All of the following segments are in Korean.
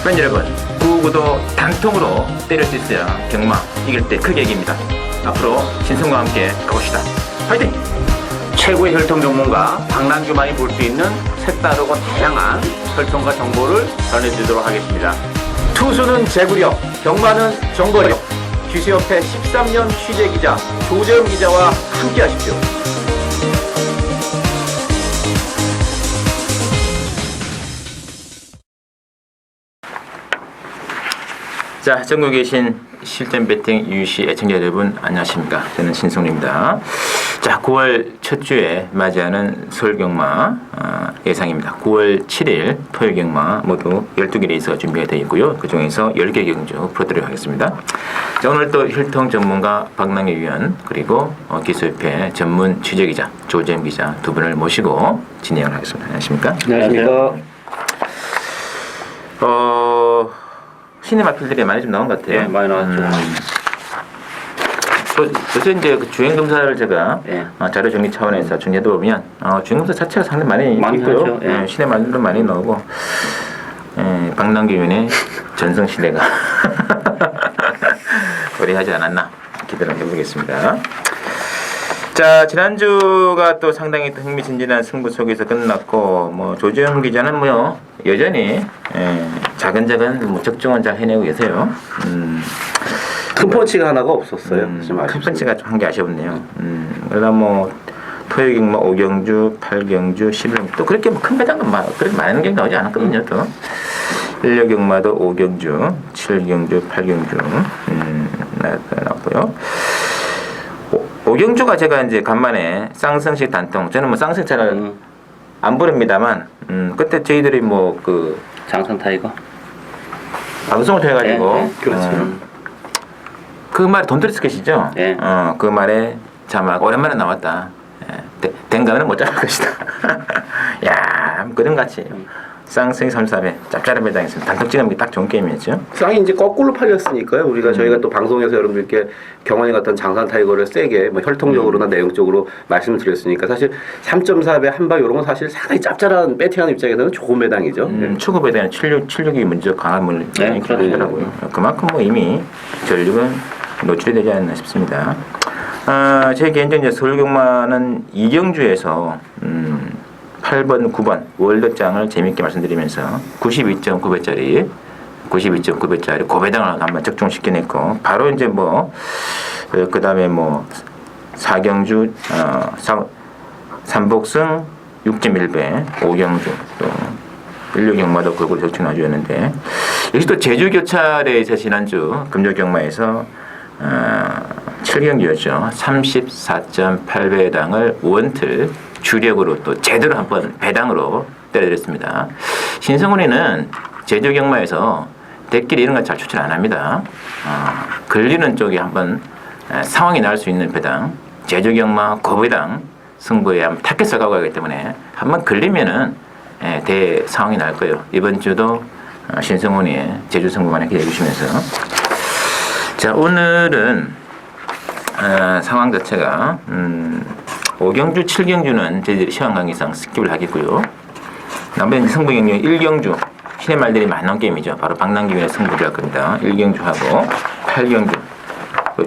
팬 여러분, 9구도 단통으로 때릴 수 있어야 경마 이길 때 크게 이깁니다. 앞으로 신성과 함께 가봅시다. 화이팅! 최고의 혈통 전문가 박남규만이 볼 수 있는 색다르고 다양한 혈통과 정보를 전해드리도록 하겠습니다. 투수는 제구력, 경마는 정거력. GC협회 13년 취재기자 조재훈 기자와 함께 하십시오. 자, 전국에 계신 실전 배팅 유시 애청자 여러분 안녕하십니까? 저는 신성입니다. 자, 9월 첫 주에 맞이하는 서울경마 예상입니다. 9월 7일 토요경마 모두 12개 레이스가 준비가 되어 있고요. 그 중에서 10개 경주 풀어드리도록 하겠습니다. 자, 오늘 또 혈통 전문가 박남규 위원 그리고 기수협회 전문 취재기자 조재훈 기자 두 분을 모시고 진행을 하겠습니다. 안녕하십니까? 안녕하십니까? 신의 마필들이 많이 좀 나온 것 같아요. 네, 많이 나왔죠. 요새 이제 그 주행 검사를 제가 자료 정리 차원에서 정리해 보면 주행 검사 자체가 상당히 많이 있고요. 예. 신의 말도 많이 나오고 박남규 의원의 전성 시대가 도래하지 않았나 기대를 해보겠습니다. 자, 지난주가 또 상당히 또 흥미진진한 승부 속에서 끝났고 뭐 조재훈 기자는 뭐 여전히 작은 뭐 적중은 잘 해내고 계세요. 큰 펀치가 하나가 없었어요. 큰 펀치가 좀 한 게 아쉬웠네요. 그러다 뭐 토요일 뭐 5경주, 8경주, 11경주 또 그렇게 뭐 큰 배당도 그렇게 많은 경기 나오지 않았거든요. 또 1려경마도 5경주, 7경주, 8경주 나왔고요. 5경주가 제가 이제 간만에 쌍성식 단통 저는 뭐 쌍성 잘 안 부릅니다만 그때 저희들이 뭐 그 장선 타이거 방송을 통해가지고 그렇죠. 그 말이 돈들이 스케치죠. 그 말에 자막 오랜만에 나왔다. 댕가는 못 잡을 것이다. 야, 그림같이 쌍성이 3-4배 짭짤한 배당했습니다. 단톡 찍는 게 딱 좋은 게임이었죠. 쌍이 이제 거꾸로 팔렸으니까요. 저희가 또 방송에서 여러분들께 경원에 갔던 장산 타이거를 세게 뭐 혈통적으로나 내용적으로 말씀을 드렸으니까 사실 3.4배 한방 이런 건 사실 상당히 짭짤한 배팅하는 입장에서는 좋은 배당이죠. 초급 배당은 76이 먼저 강함을 하더라고요. 그만큼 뭐 이미 전력은 노출이 되지 않나 싶습니다. 제 개인적인 서울경마는 이경주에서 8번, 9번 월드장을 재미있게 말씀드리면서 92.9배짜리 고배당을 한번 적중시켜냈고 바로 이제 뭐 그 다음에 뭐 4경주 3복승 6.1배 5경주 또 1류경마도 그걸 적중 놔주었는데 여기서 또 제주교차례에서 지난주 금요경마에서 7경주였죠. 34.8배당을 원틀 주력으로 또 제대로 한번 배당으로 때려드렸습니다. 신성훈이는 제주 경마에서 대끼리 이런 거 잘 추천 안 합니다. 걸리는 쪽에 한번 상황이 날 수 있는 배당, 제주 경마 고배당 승부에 한번 타켓을 가고 가기 때문에 한번 걸리면은 대 상황이 날 거예요. 이번 주도 신성훈이의 제주 승부만에 기대해 주시면서 자, 오늘은 상황 자체가 5경주, 7경주는 저희들이 시간 관계상 스킵을 하겠고요. 남은 승부 경주 1경주 신의 말들이 많이 나온 게임이죠. 바로 박남규의 승부를 할 겁니다. 1경주하고 8경주.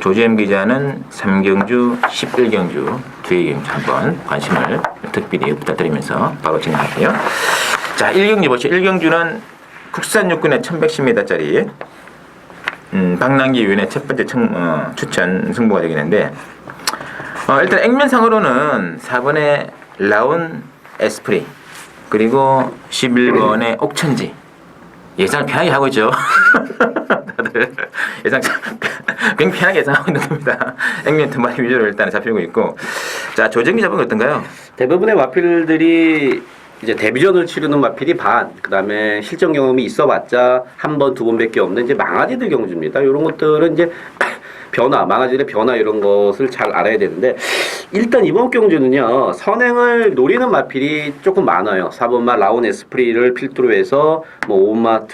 조재훈 기자는 3경주, 11경주 두 경주 한번 관심을 특별히 부탁드리면서 바로 진행할게요. 자, 1경주 보시죠. 1경주는 국산 육군의 1110m짜리 박남규 위원의 첫 번째 추천 승부가 되겠는데 일단 액면상으로는 4번의 라운 에스프리 그리고 11번의 옥천지 예상을 편하게 하고 있죠. 다들 예상 굉장히 편하게 예상하고 있는 겁니다. 액면 두 마리 위주로 일단 잡히고 있고 자, 조정기 잡은 건 어떤가요? 대부분의 마필들이 이제 데뷔전을 치르는 마필이 반, 그 다음에 실전 경험이 있어봤자 한 번, 두 번밖에 없는 이제 망아지들 경주입니다. 이런 것들은 이제 변화, 망아질의 변화 이런 것을 잘 알아야 되는데 일단 이번 경주는요 선행을 노리는 마필이 조금 많아요. 4번마 라온 에스프리를 필두로 해서 뭐 5번마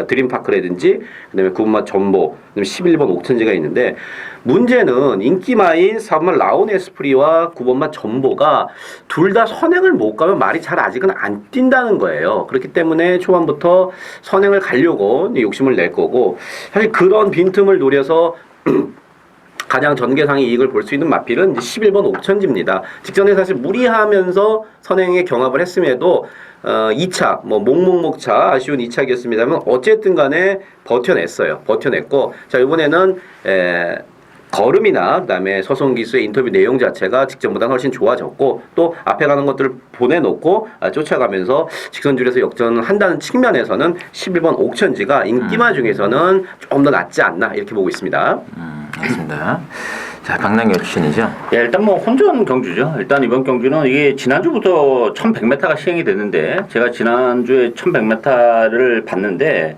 드림파크라든지 그다음에 9번마 전보, 그다음에 11번 옥천지가 있는데 문제는 인기마인 4번마 라온 에스프리와 9번마 전보가 둘 다 선행을 못 가면 말이 잘 아직은 안 뛴다는 거예요. 그렇기 때문에 초반부터 선행을 가려고 욕심을 낼 거고 사실 그런 빈틈을 노려서 가장 전개상의 이익을 볼 수 있는 마필은 이제 11번 옥천지입니다. 직전에 사실 무리하면서 선행에 경합을 했음에도 2차, 뭐 목목목차 아쉬운 2차기였습니다만 어쨌든 간에 버텨냈어요. 버텨냈고 자 이번에는 걸음이나 그다음에 서성기수의 인터뷰 내용 자체가 직전보다는 훨씬 좋아졌고 또 앞에 가는 것들을 보내놓고 쫓아가면서 직선줄에서 역전을 한다는 측면에서는 11번 옥천지가 인기마 중에서는 좀 더 낫지 않나 이렇게 보고 있습니다. 알겠습니다. 자, 박남규 출신이죠. 예, 일단 뭐 혼전 경주죠. 일단 이번 경주는 이게 지난주부터 1100m가 시행이 됐는데 제가 지난주에 1100m를 봤는데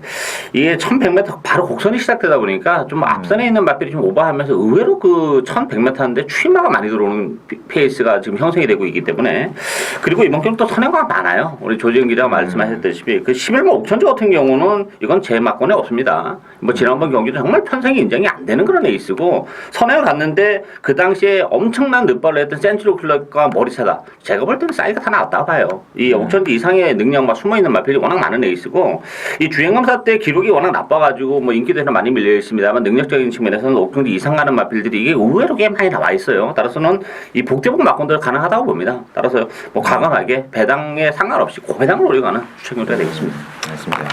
이게 1100m 바로 곡선이 시작되다 보니까 좀 앞선에 있는 마필이 좀 오버하면서 의외로 그 1100m인데 추임마가 많이 들어오는 페이스가 지금 형성이 되고 있기 때문에 그리고 이번 경주 또 선행과가 많아요. 우리 조지현 기자가 말씀하셨다시피 그 11번 옥천지 같은 경우는 이건 제 막권에 없습니다. 뭐 지난번 경기도 정말 편성이 인정이 안 되는 그런 에이스고 선행을 갔는데 그 당시에 엄청난 늑발을 했던 센츄리 클럽과 머리차다. 제가 볼 때는 사이즈가 다 나왔다고 봐요. 이 옥천지 이상의 능력과 숨어있는 마필이 워낙 많은 에이스고 이 주행검사 때 기록이 워낙 나빠가지고 뭐 인기도에는 많이 밀려 있습니다만 능력적인 측면에서는 옥천지 이상 가는 마필들이 이게 의외로 꽤 많이 나와 있어요. 따라서는 이 복대복 막권도 가능하다고 봅니다. 따라서 뭐 과감하게 배당에 상관없이 고배당을 노려가는 추천료가 되겠습니다. 맞습니다.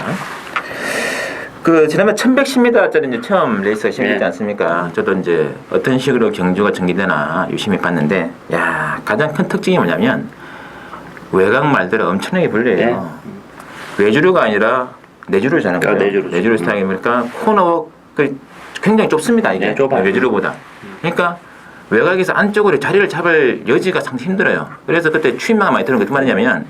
그 지난번 1110m짜리 이제 처음 레이스가 시작했지 네. 않습니까? 저도 이제 어떤 식으로 경주가 전개되나 유심히 봤는데, 야 가장 큰 특징이 뭐냐면 외곽 말들을 엄청나게 불려요. 외주류가 아니라 내주류잖아요. 내주류 스타일이니까 코너 굉장히 좁습니다. 이게 외주류보다. 그러니까 외곽에서 안쪽으로 자리를 잡을 여지가 상당히 힘들어요. 그래서 그때 추임마가 많이 들은 게 어떻게 말이냐면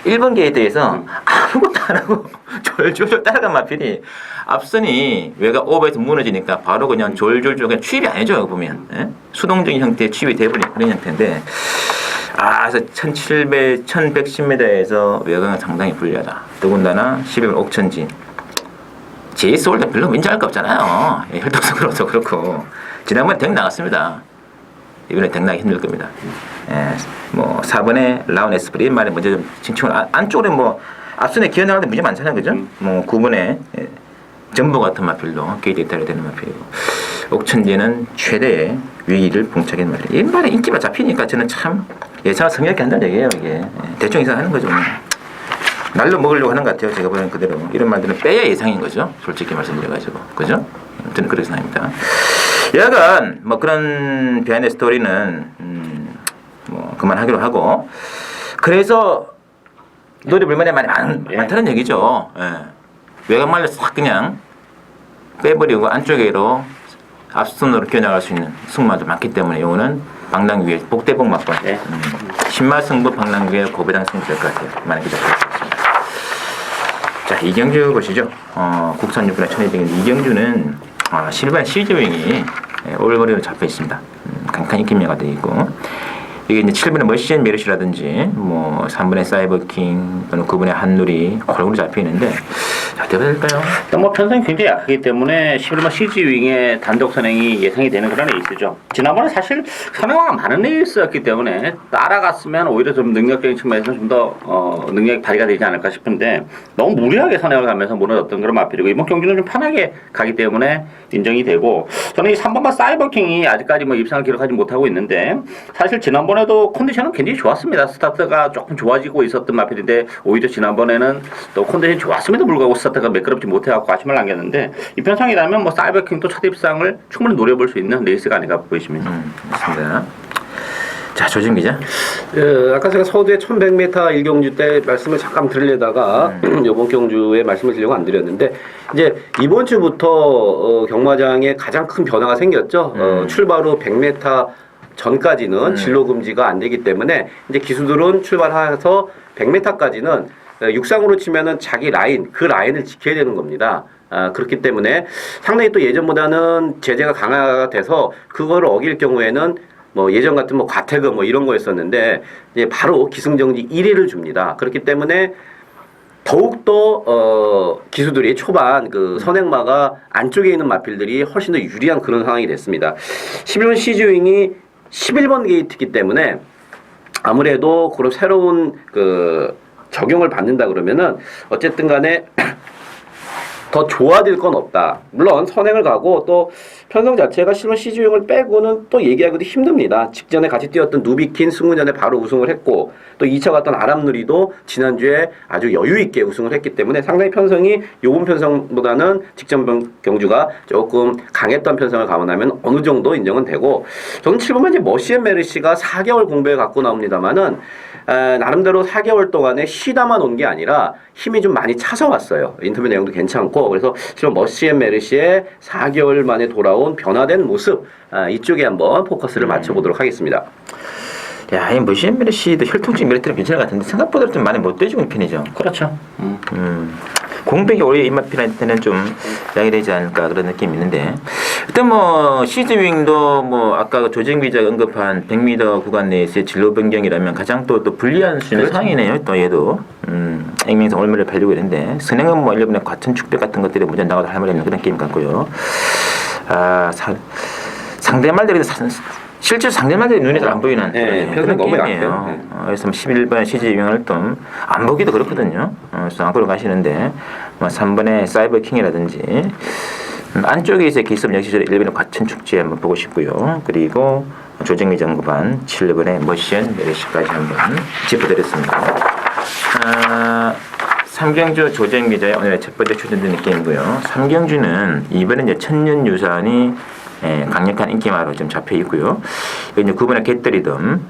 1번 게이트에서 아무것도 안 하고 졸졸졸 따라간 마필이 앞선이 외곽 오버에서 무너지니까 바로 그냥 졸졸졸 그냥 추입이 아니죠. 보면 예? 수동적인 형태의 추입이 돼버린 그런 형태인데 그래서 1110m에서 외곽은 상당히 불리하다. 더군다나 11번 옥천지 JS 올때 별로 민지할 거 없잖아요. 예, 혈통성으로도 그렇고 지난번에 덱 나갔습니다. 이번에 덱 나기 힘들 겁니다. 예, 뭐 4번에 라운 에스프리 말에 먼저 좀 진충을 안쪽으로 뭐 앞선에 기어 나가는데 문제 많잖아요, 그죠? 뭐 9번에 전보 같은 마필도 게이트 이탈이 되는 마필이고 옥천지는 최대의 위기를 봉착한 마필. 이 말에 인기가 잡히니까 저는 참 예상을 성의롭게 한다는 얘기예요, 이게. 대충 예상하는 거죠. 날로 먹으려고 하는 것 같아요, 제가 보는 그대로. 이런 말들은 빼야 예상인 거죠, 솔직히 말씀드려가지고, 그죠? 저는 그렇게 생각합니다. 여하간 뭐 그런 비하인드 스토리는 뭐 그만하기로 하고 그래서 노려볼만한 말이 많다는 얘기죠. 예. 외곽말로 싹 그냥 빼버리고 안쪽으로 앞선으로 겨나갈 수 있는 승마도 많기 때문에 이거는 박남규의 복대복 막권. 신마 승부 박남규의 고배당 승부 될 것 같아요. 많은 기자 보겠습니다. 자, 이경주 보시죠. 국산 6분의 1200인 이경주는 실반 시즈윙이 올거리로 잡혀 있습니다. 간간히 김매가 되어 있고 이게 이제 7번의 머시앤 메르시라든지 뭐 3번의 사이버킹 또는 9번의 한누리 골고루 잡혀 있는데 자, 어떻게 될까요? 일단 뭐 편성이 굉장히 약하기 때문에 11번 CG 윙의 단독 선행이 예상이 되는 그런 에이스죠. 지난번에 사실 선행화가 많은 에이스였기 때문에 따라갔으면 오히려 좀 능력적인 측면에서는 좀 더 능력이 발휘가 되지 않을까 싶은데 너무 무리하게 선행을 가면서 무너졌던 그런 마필이고 이번 경기는 좀 편하게 가기 때문에 인정이 되고 저는 이 3번과 사이버킹이 아직까지 뭐 입상을 기록하지 못하고 있는데 사실 지난번에도 컨디션은 굉장히 좋았습니다. 스타트가 조금 좋아지고 있었던 마필인데 오히려 지난번에는 또 컨디션이 좋았음에도 불구하고 스타트가 매끄럽지 못해갖고 아쉬움을 남겼는데 이 편성이라면 뭐 사이버킹도 첫 입상을 충분히 노려볼 수 있는 레이스가 아닌가 보이십니다. 맞습니다. 자, 조진 기자. 아까 제가 서두에 1100m 1경주 때 말씀을 잠깐 드리려다가 이번 경주에 말씀을 드리려고 안 드렸는데 이제 이번 주부터 경마장에 가장 큰 변화가 생겼죠. 출발 후 100m 전까지는 진로 금지가 안 되기 때문에 이제 기수들은 출발해서 100m까지는 육상으로 치면은 자기 라인, 그 라인을 지켜야 되는 겁니다. 그렇기 때문에 상당히 또 예전보다는 제재가 강화가 돼서 그거를 어길 경우에는 뭐 예전 같은 뭐 과태금 뭐 이런 거였었는데 이제 바로 기승정지 1위를 줍니다. 그렇기 때문에 더욱더 기수들이 초반 그 선행마가 안쪽에 있는 마필들이 훨씬 더 유리한 그런 상황이 됐습니다. 11번 시즈윙이 11번 게이트이기 때문에 아무래도 그런 새로운 그 적용을 받는다 그러면은 어쨌든 간에 더 좋아질 건 없다. 물론 선행을 가고 또 편성 자체가 실론 시즈용을 빼고는 또 얘기하기도 힘듭니다. 직전에 같이 뛰었던 누비킨 승무전에 바로 우승을 했고 또 2차 갔던 아랍누리도 지난주에 아주 여유 있게 우승을 했기 때문에 상당히 편성이 요번 편성보다는 직전 경주가 조금 강했던 편성을 감안하면 어느 정도 인정은 되고 저는 7번만 이제 머시앤 메르시가 4개월 공백을 갖고 나옵니다만은 나름대로 4개월 동안에 쉬다만 온 게 아니라 힘이 좀 많이 차서 왔어요. 인터뷰 내용도 괜찮고 그래서 지금 머시앤 메르시의 4개월 만에 돌아온 변화된 모습 이쪽에 한번 포커스를 맞춰보도록 하겠습니다. 야, 이 머시앤 메르시도 혈통적 메리트는 괜찮은 것 같은데 생각보다 좀 많이 못 돼지고 있는 편이죠. 그렇죠. 공백이 오히려 입맛필한테는 좀 야기되지 않을까 그런 느낌이 있는데 일단 뭐 시즈윙도 뭐 아까 그 조정 기자가 언급한 100m 구간 내에서의 진로 변경이라면 가장 또 불리한 수준의 그렇죠. 상황이네요. 또 얘도 액면에서 얼마를 팔리고 있는데 선행은 뭐 일본의 과천 축배 같은 것들이 먼저 나가도 할 말이 없는 그런 게임 같고요. 상대 말들이 실제 상대 말들이 눈에 잘 안 보이는 그런 너무 게임이에요. 약해요. 그래서 11번 시즈윙을 좀 안 보기도 그렇거든요. 그래서 안 보러 가시는데 뭐 3번의 사이버킹이라든지 안쪽에 있어 기습 역시 1번의 과천 축제 한번 보고 싶고요. 그리고 조정미 정구반 7번의 머시앤 메르시까지 한번 짚어드렸습니다. 3경주 조정 기자의 오늘의 첫 번째 출연된 게임이고요. 3경주는 이번에 이제 천년유산이 강력한 인기마로 좀 잡혀 있고요. 이제 9번의 개떨이듬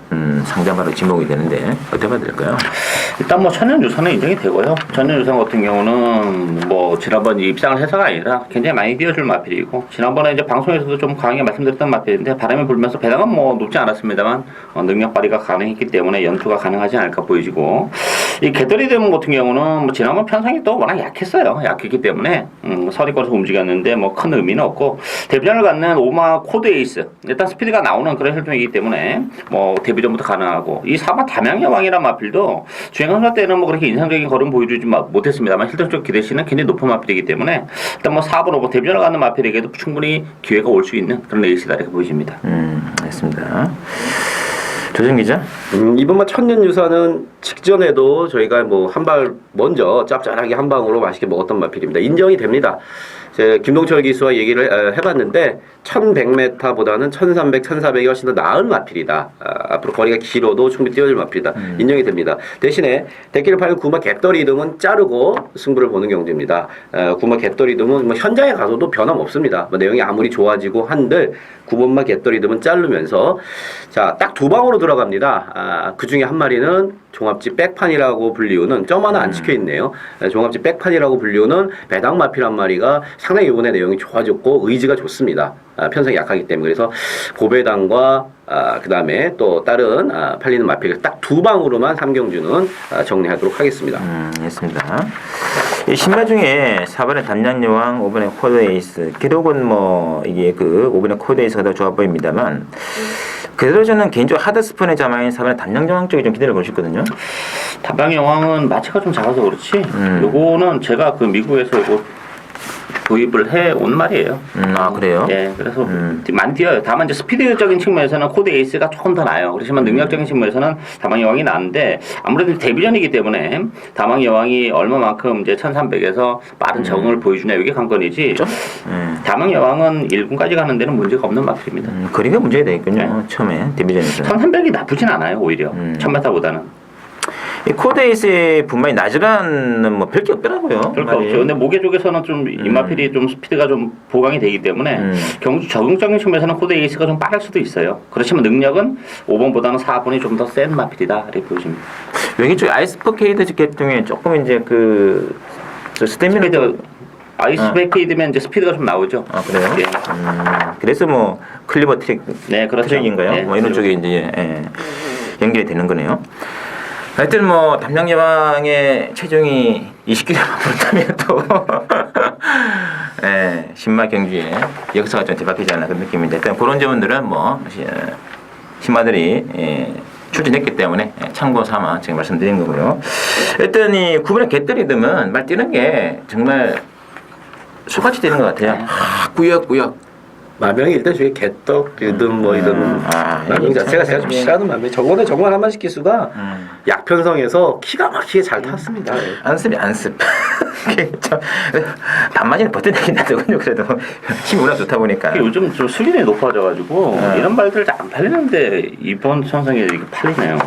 상장마로 지목이 되는데 어떻게 봐야 될까요? 일단 뭐 천년유산은 인정이 되고요. 천년유산 같은 경우는 뭐 지난번 입상을 해서가 아니라 굉장히 많이 뛰어줄 마필이고 지난번에 이제 방송에서도 좀 강하게 말씀드렸던 마필인데 바람이 불면서 배당은 뭐 높지 않았습니다만 능력 발휘가 가능했기 때문에 연투가 가능하지 않을까 보여지고 이 개떨이듬 같은 경우는 뭐 지난번 편성이 또 워낙 약했어요. 약했기 때문에 서리권에서 움직였는데 뭐 큰 의미는 없고 데뷔전을 갖는 오마 코드 에이스 일단 스피드가 나오는 그런 혈통이기 때문에 뭐 데뷔전부터 가능하고 이 4번 담양여왕이란 마필도 주행강사 때는 뭐 그렇게 인상적인 걸음 보여주지 못했습니다만 혈통적 기대치는 굉장히 높은 마필이기 때문에 일단 뭐 4번 5번 데뷔전을 갖는 마필에게도 충분히 기회가 올 수 있는 그런 에이스다 이렇게 보여집니다. 알겠습니다. 조정 기자? 이번만 천년유산은 직전에도 저희가 뭐 한 발 먼저 짭짤하게 한 방으로 맛있게 먹었던 마필입니다. 인정이 됩니다. 김동철 기수와 얘기를 해봤는데 1100m보다는 1300, 1400이 훨씬 더 나은 마필이다. 앞으로 거리가 길어도 충분히 뛰어줄 마필이다. 인정이 됩니다. 대신에 데키를 팔는 구마 개떨이듬은 자르고 승부를 보는 경주입니다. 구마 개떨이듬은 뭐 현장에 가서도 변함없습니다. 뭐 내용이 아무리 좋아지고 한들 9번마 개떨이듬은 자르면서 자, 딱 두 방으로 들어갑니다. 그 중에 한 마리는 종합지 백판이라고 불리우는 점 하나 안 찍혀 있네요. 종합지 백판이라고 불리우는 배당 마필 한 마리가 상당히 이번에 내용이 좋아졌고 의지가 좋습니다. 편성이 약하기 때문에 그래서 고배당과 그 다음에 또 다른 팔리는 마필 딱 두 방으로만 3경주는 정리하도록 하겠습니다. 알겠습니다. 이 신마 중에 4번의 담양여왕, 5번의 코드에이스 기록은 뭐 이게 그 5번의 코드에이스가 더 좋아 보입니다만 그래도 저는 개인적으로 하드스푼의 자마인 4번의 담양여왕 쪽에 좀 기대를 걸고 싶거든요. 담양여왕은 마체가 좀 작아서 그렇지 요거는 제가 그 미국에서 요거 도입을 해온 말이에요. 그래요? 예, 그래서 많이 뛰어요. 다만 이제 스피드적인 측면에서는 코드 에이스가 조금 더 나아요. 그렇지만 능력적인 측면에서는 다망 여왕이 나은데 아무래도 데뷔전이기 때문에 다망 여왕이 얼마만큼 이제 1300에서 빠른 적응을 보여주냐 이게 관건이지. 다망 여왕은 1군까지 가는 데는 문제가 없는 마필입니다. 거리가 문제가 되겠군요. 처음에 데뷔전에서. 1300이 나쁘진 않아요. 오히려 1000m보다는. 이 코드에이스의 분만이 낮으라는 뭐 별 게 없더라고요. 별거 없죠. 근데 모계 쪽에서는 좀 입마필이 좀 스피드가 좀 보강이 되기 때문에 경주 적응적인 측면에서는 코드 에이스가 좀 빠를 수도 있어요. 그렇지만 능력은 5번보다는 4번이 좀 더 센 마필이다 이렇게 보여집니다. 여기 쪽 아이스퍼케이드 계통에 조금 이제 그 스태미나 아이스백이드면 이제 스피드가 좀 나오죠. 그래요? 예. 그래서 뭐 클리버 트랙 네, 그렇죠. 트랙인가요? 네, 뭐 이런 쪽에 이제 연결이 되는 거네요. 하여튼 뭐 담양여왕의 체중이 20kg만 그렇다면 또 예, 신마 경주에 역사가 좀 뒤바뀌지 않나 그런 느낌인데 일단 그런 점들은 뭐 신마들이 출전했기 때문에 참고 삼아 지금 말씀드린 거고요. 일단 이 9번의 개떨이듬은 말 뛰는 게 정말 수같이 뛰는 것 같아요. 꾸역꾸역. 마명이 일단 저게 개떡, 리듬 뭐 이런 마명 자체가 제가 좀 싫어하는 마명이 저번에 정말 한만식 기수가 약편성에서 기가 막히게 잘 탔습니다. 안습. 참, 반만이는 버텨내긴 하더군요. 그래도 힘이 워낙 좋다 보니까. 요즘 좀 수준이 높아져가지고 이런 말들 잘 안 팔리는데 이번 천성에 이게 팔리네요.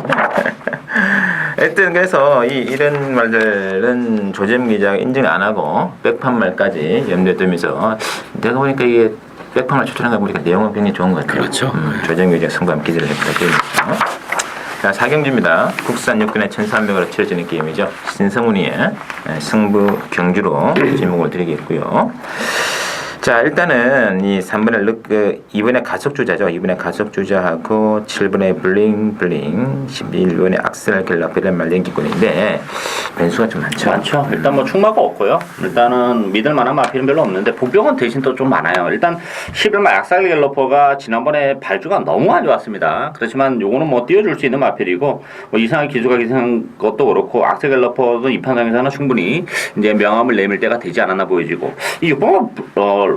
하여튼 그래서 이런 말들은 조재민 기자가 인정 안 하고 백판말까지 염두에 두면서 내가 보니까 이게 백판말 추천한 거 보니까 내용은 굉장히 좋은 것 같아요. 그렇죠. 조재민 기자가 승부함 기대를 했다. 자, 4경주입니다. 국산 육군의 1300으로 치러지는 게임이죠. 신성훈이의 승부 경주로 제목을 드리겠고요. 자, 일단은 이 3번의 2번의 가속주자죠. 2번의 가속주자하고 7번의 블링블링, 11번의 악셀 갤러페를 말랭기꾼인데 변수가 좀 많죠. 많죠. 일단 뭐 충마가 없고요. 일단은 믿을 만한 마필은 별로 없는데 보병은 대신 또 좀 많아요. 일단 11번 악셀 갤러퍼가 지난번에 발주가 너무 안 좋았습니다. 그렇지만 요거는 뭐 띄워줄 수 있는 마필이고 뭐 이상한 기수가 기생한 것도 그렇고 악셀 갤러퍼도 이 판상에서는 충분히 이제 명함을 내밀 때가 되지 않았나 보여지고 이 6번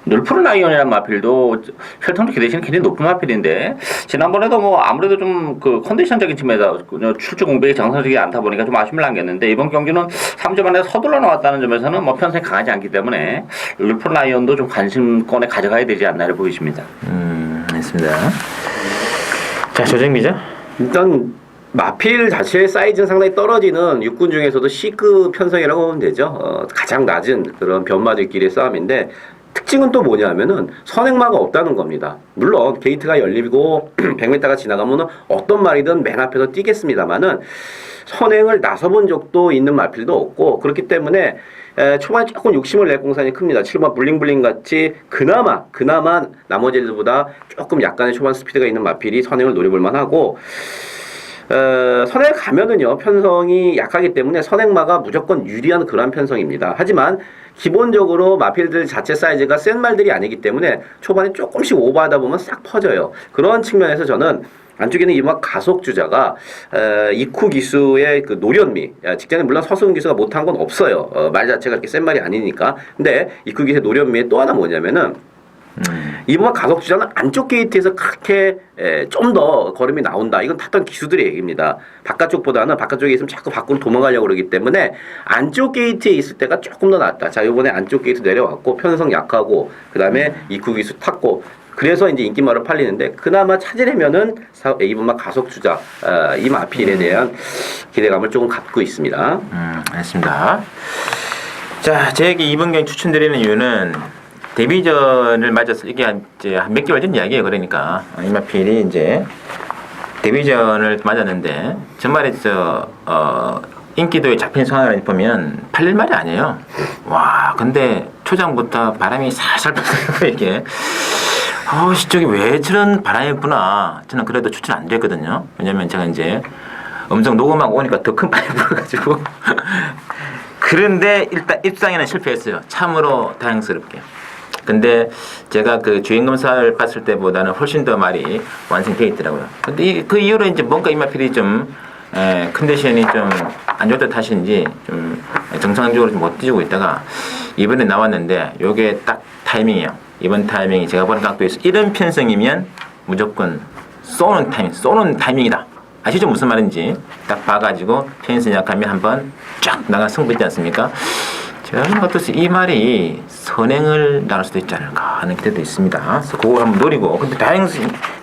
늘푸른 라이온이라는 마필도 혈통적 기대시는 굉장히 높은 마필인데 지난번에도 뭐 아무래도 좀 그 컨디션적인 측면에서 출주 공백이 정상적이지 않다 보니까 좀 아쉬움을 남겼는데 이번 경기는 3점 안에 서둘러 나왔다는 점에서는 뭐 편성이 강하지 않기 때문에 늘푸른 라이온도 좀 관심권에 가져가야 되지 않나를 보이십니다. 알겠습니다. 자, 조정 기자. 일단 마필 자체의 사이즈는 상당히 떨어지는 육군 중에서도 C급 편성이라고 보면 되죠. 가장 낮은 그런 변마들끼리의 싸움인데 특징은 또 뭐냐면은 선행마가 없다는 겁니다. 물론 게이트가 열리고 100m가 지나가면은 어떤 말이든 맨 앞에서 뛰겠습니다만은 선행을 나서본 적도 있는 마필도 없고 그렇기 때문에 초반에 조금 욕심을 낼 공산이 큽니다. 7번 블링블링 같이 그나마 나머지 애들보다 조금 약간의 초반 스피드가 있는 마필이 선행을 노려볼 만하고 선행에 가면은요 편성이 약하기 때문에 선행마가 무조건 유리한 그러한 편성입니다. 하지만 기본적으로 마필들 자체 사이즈가 센 말들이 아니기 때문에 초반에 조금씩 오버하다 보면 싹 퍼져요. 그런 측면에서 저는 안쪽에는 이마 가속주자가 이쿠 기수의 그 노련미, 직전에 물론 서승훈 기수가 못한 건 없어요. 말 자체가 그렇게 센 말이 아니니까. 근데 이쿠 기수의 노련미에 또 하나 뭐냐면은 이번 가속주자는 안쪽 게이트에서 그렇게 좀 더 걸음이 나온다. 이건 탔던 기수들의 얘기입니다. 바깥쪽보다는 바깥쪽에 있으면 자꾸 밖으로 도망가려고 그러기 때문에 안쪽 게이트에 있을 때가 조금 더 낫다. 자, 이번에 안쪽 게이트 내려왔고 편성 약하고 그 다음에 이쿠 기수 탔고 그래서 이제 인기말로 팔리는데 그나마 찾으려면은 이번만 가속주자 이 마필에 대한 기대감을 조금 갖고 있습니다. 알겠습니다. 자, 제게 이번 경기 추천드리는 이유는 데뷔전을 맞아서 이게 이제 한 몇 개월 전 이야기예요. 그러니까 이마필이 이제 데뷔전을 맞았는데 정말 인기도에 잡힌 상황을 보면 팔릴 말이 아니에요. 와, 근데 초장부터 바람이 살살 불어요. 이게 저기 왜 저런 바람이 부나 저는 그래도 추천 안 드렸거든요. 왜냐면 제가 이제 음성 녹음하고 오니까 더 큰 바람이 불어가지고 그런데 일단 입상에는 실패했어요. 참으로 다행스럽게. 근데 제가 그 주행 검사를 봤을 때보다는 훨씬 더 말이 완성되어 있더라고요. 근데 그 이후로 이제 뭔가 이마필이 좀 컨디션이 좀 안 좋다 탓인지 좀 정상적으로 좀 못 뛰고 있다가 이번에 나왔는데 요게 딱 타이밍이에요. 이번 타이밍이 제가 보는 각도에서 이런 편성이면 무조건 쏘는 타이밍이다. 아시죠? 무슨 말인지 딱 봐가지고 편성 약하면 한번 쫙 나가 승부 있지 않습니까? 저는 어떠세요? 이 말이 선행을 나눌 수도 있지 않을까 하는 기대도 있습니다. 그래서 그거 한번 노리고 근데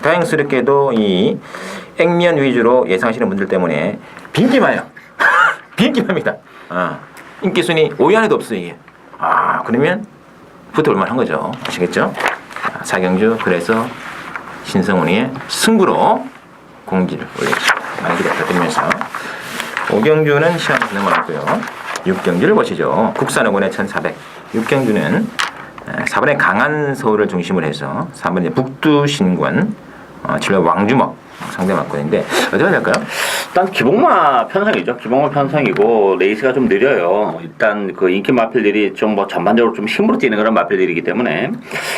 다행스럽게도 이 액면 위주로 예상하시는 분들 때문에 빈기마요. 빈기마입니다. 인기순위 5위 안에도 없어요 이게. 그러면 붙어볼 만한 거죠. 아시겠죠? 4경주 그래서 신성훈이의 승부로 공지를 올리겠습니다. 많이 기대 부탁드리면서 5경주는 시간 넘어갔고요. 6경주를 보시죠. 국산어군의 1400. 6경주는 4번의 강한 서울을 중심으로 해서 4번의 북두신권, 7번 왕주먹, 상대 막권인데 어떻게 해야 될까요? 일단 기복마 편성이죠. 기복마 편성이고 레이스가 좀 느려요. 일단 그 인기 마필들이 좀 뭐 전반적으로 좀 힘으로 뛰는 그런 마필들이기 때문에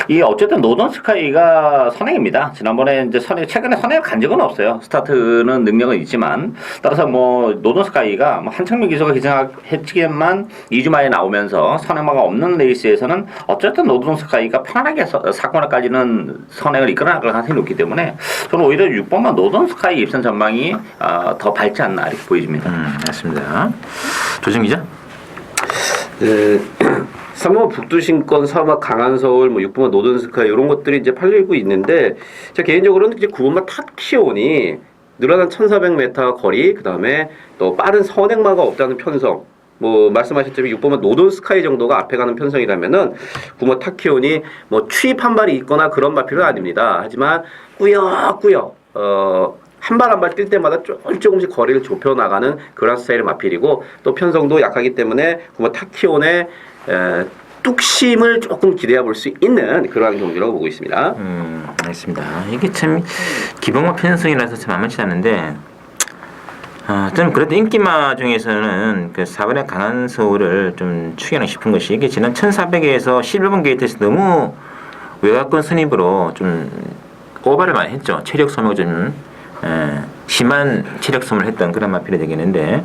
이 어쨌든 노던 스카이가 선행입니다. 지난번에 이제 최근에 선행을 간 적은 없어요. 스타트는 능력은 있지만 따라서 뭐 노던 스카이가 뭐 한창민 기수가 기생했지만 2주 만에 나오면서 선행마가 없는 레이스에서는 어쨌든 노던 스카이가 편안하게 사건을까지는 선행을 이끌어나갈 가능성이 높기 때문에 저는 오히려 6번만 노던 스카이 입선 전망이 더 밝지 않나 이렇게 보여집니다. 맞습니다. 조정 기자. 네, 3번 북두신권, 4번 강한서울, 뭐 6번만 노던스카이 이런 것들이 이제 팔리고 있는데 제가 개인적으로는 이제 9번만 탑키온이 늘어난 1,400m 거리, 그 다음에 또 빠른 선행마가 없다는 편성. 뭐 말씀하셨지만 6번만 노던스카이 정도가 앞에 가는 편성이라면은 9번 타키온이 뭐 추입 한 발이 있거나 그런 마필은 아닙니다. 하지만 꾸역꾸역 한 발 한 발 뛸 때마다 조금씩 거리를 좁혀 나가는 그런 스타일의 마필이고 또 편성도 약하기 때문에 뭐 타키온의 뚝심을 조금 기대해 볼 수 있는 그러한 경기라고 보고 있습니다. 알겠습니다. 이게 참 기본과 편성이라서 참 만만치 않은데 좀 그래도 인기마 중에서는 그 4번의 강한 서울을 좀 추격하고 싶은 것이 이게 지난 1400에서 11번 게이트에서 너무 외곽권 선입으로 좀 오버를 많이 했죠. 체력 소모가 좀 심한 체력 소모를 했던 그런 마필이 되겠는데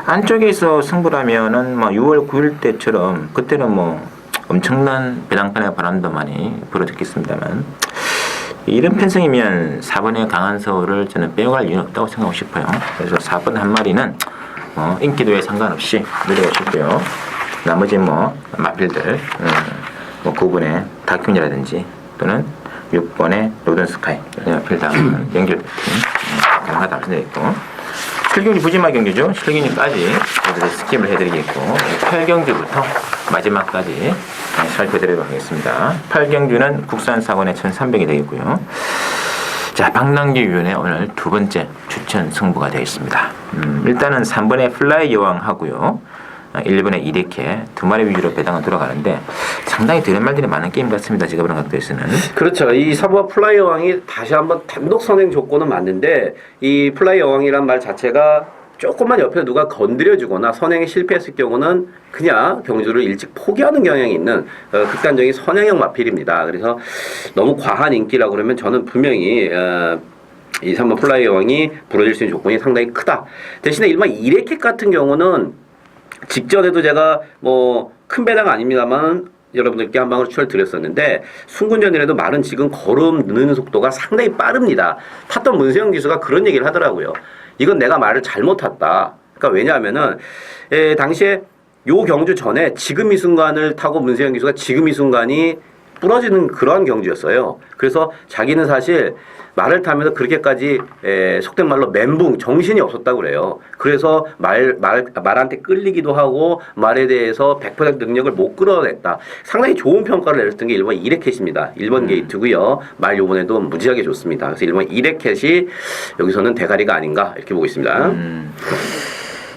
안쪽에서 승부를 하면은 뭐 6월 9일 때처럼 그때는 뭐 엄청난 배당판의 바람도 많이 불어졌겠습니다만 이런 편성이면 4번의 강한 서울을 저는 빼어갈 이유는 없다고 생각하고 싶어요. 그래서 4번 한 마리는 인기도에 상관없이 노려고 싶고요. 나머지 뭐 마필들 뭐 9번의 다큐이라든지 또는 6번의 노던스카이 필당 연결팀 가능하다 말씀드렸고 7경기 부지마 경기죠. 7경기까지 스킵을 해드리겠고 8경기부터 마지막까지 살펴드리도록 하겠습니다. 8경기는 국산 사관의 1,300이 되겠고요. 자, 박남기 위원의 오늘 두 번째 추천 승부가 되겠습니다. 일단은 3번의 플라이 여왕 하고요. 1번의 이데케 두 마리 위주로 배당은 돌아가는데 상당히 들은 말들이 많은 게임 같습니다. 제가 보는 각도에서는. 그렇죠. 이 3번 플라이 여왕이 다시 한번 단독 선행 조건은 맞는데 이 플라이 여왕이란 말 자체가 조금만 옆에 누가 건드려주거나 선행에 실패했을 경우는 그냥 경주를 일찍 포기하는 경향이 있는 극단적인 선행형 마필입니다. 그래서 너무 과한 인기라고 그러면 저는 분명히 이 3번 플라이 여왕이 부러질 수 있는 조건이 상당히 크다. 대신에 일반 이레켓 같은 경우는 직전에도 제가 뭐 큰 배당 아닙니다만 여러분들께 한 방울 추천을 드렸었는데 순군전이라도 말은 지금 걸음 느는 속도가 상당히 빠릅니다. 탔던 문세영 기수가 그런 얘기를 하더라고요. 이건 내가 말을 잘못 탔다. 그러니까 왜냐하면은 당시에 요 경주 전에 지금 이 순간을 타고 문세영 기수가 지금 이 순간이 부러지는 그러한 경주였어요. 그래서 자기는 사실 말을 타면서 그렇게까지 속된 말로 멘붕 정신이 없었다고 그래요. 그래서 말한테 끌리기도 하고 말에 대해서 100% 능력을 못 끌어냈다. 상당히 좋은 평가를 내렸던 게 1번 이레켓입니다. 1번 게이트고요. 말 요번에도 무지하게 좋습니다. 그래서 1번 이레켓이 여기서는 대가리가 아닌가 이렇게 보고 있습니다.